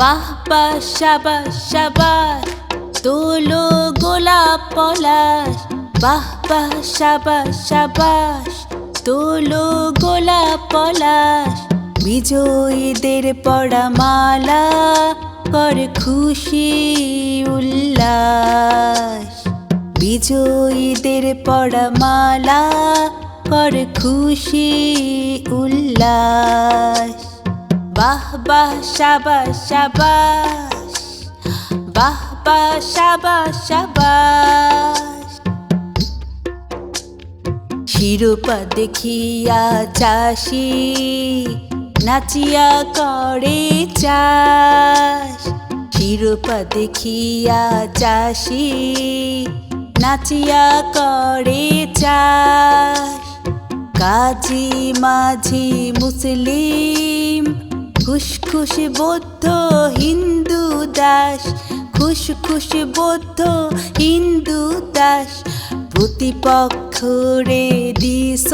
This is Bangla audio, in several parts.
বাহ বাহ শাবাশ শাবাশ তোলো গোলাপ পলাশ। বাহ বাহ শাবাশ শাবাশ তোলো গোলাপ পলাশ। বিজয়ীদের পড়া মালা কর খুশি উল্লাস। বিজয়ীদের পড়া মালা কর খুশি উল্লাস। বাহ বাহ শাবাশ শাবাশ বাহ বাহ শাবাশ শাবাশ। শিরোপা দেখিয়া চাষি নাচিয়া করে চাষ। শিরোপা দেখিয়া চাষি নাচিয়া করে চাষ। কাজী মাঝি মুসলিম খুশখুশ বৌদ্ধ হিন্দু দাস। খুশখুশ বৌদ্ধ হিন্দু দাস। প্রতিপক্ষ রে দিস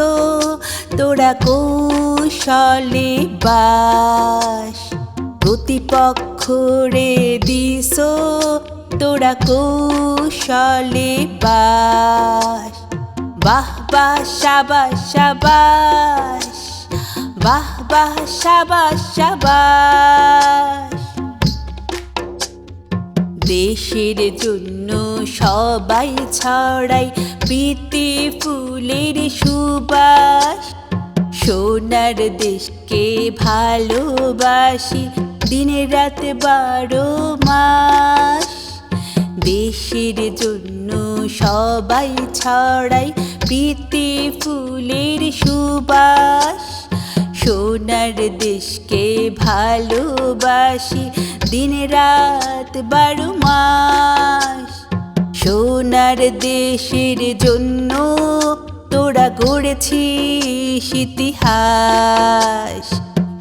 তোরা কৌশলে বাস। প্রতিপক্ষ রে দিস তোরা কৌশলে বাস। বাহ বাহ শাবাশ শাবাশ বাহ বাহ শাবাশ শাবাশ। দেশের জন্য সবাই ছড়াই প্রীতি ফুলের সুবাস। সোনার দেশকে ভালোবাসি দিন রাত 12 মাস। দেশের জন্য সবাই ছড়াই প্রীতি ফুলের সুবাস। সোনার দেশকে ভালোবাসি দিন রাত 12 মাস। সোনার দেশের জন্য তোরা গড়েছিস ইতিহাস।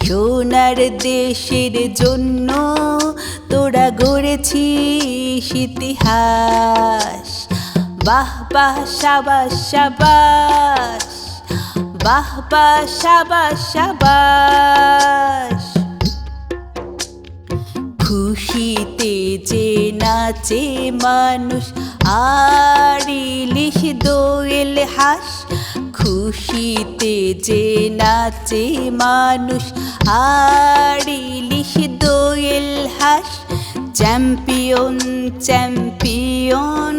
সোনার দেশের জন্য তোরা গড়েছিস ইতিহাস। বাহ বাহ শাবাশ শাবাশ বাহ বাহ শাবাশ শাবাশ। খুশিতে যে নাচে মানুষ আর ইলিশ দোয়েল হাঁস। খুশিতে যে নাচে মানুষ আর ইলিশ দোয়েল হাঁস। চ্যাম্পিয়ন চ্যাম্পিয়ন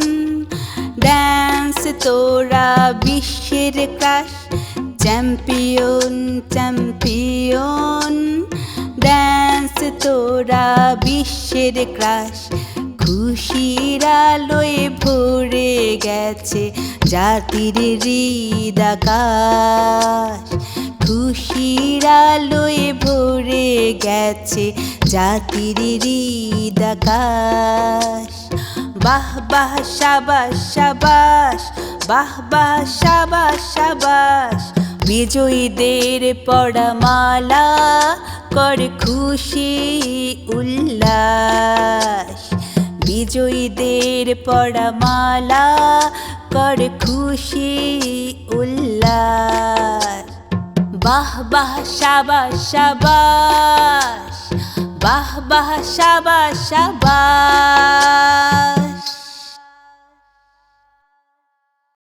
ডান্স তোরা বিশ্বের ক্রাশ। চ্যাম্পিয়ন চ্যাম্পিয়ন ডান্স তোরা বিশ্বের ক্রাশ। খুশির আলোয় ভরে গেছে জাতির হৃদ আকাশ। খুশির আলোয় ভরে গেছে জাতির হৃদ আকাশ। বাহ বাহ শাবাশ শাবাশ বাহ বাহ শাবাশ শাবাশ। বিজয়ীদের পড়া মালা কর খুশি উল্লাস। বিজয়ীদের পড়া মালা কর খুশি উল্লাস। বাহ বাহ শাবাশ শাবাশ বাহ বাহ শাবাশ শাবাশ।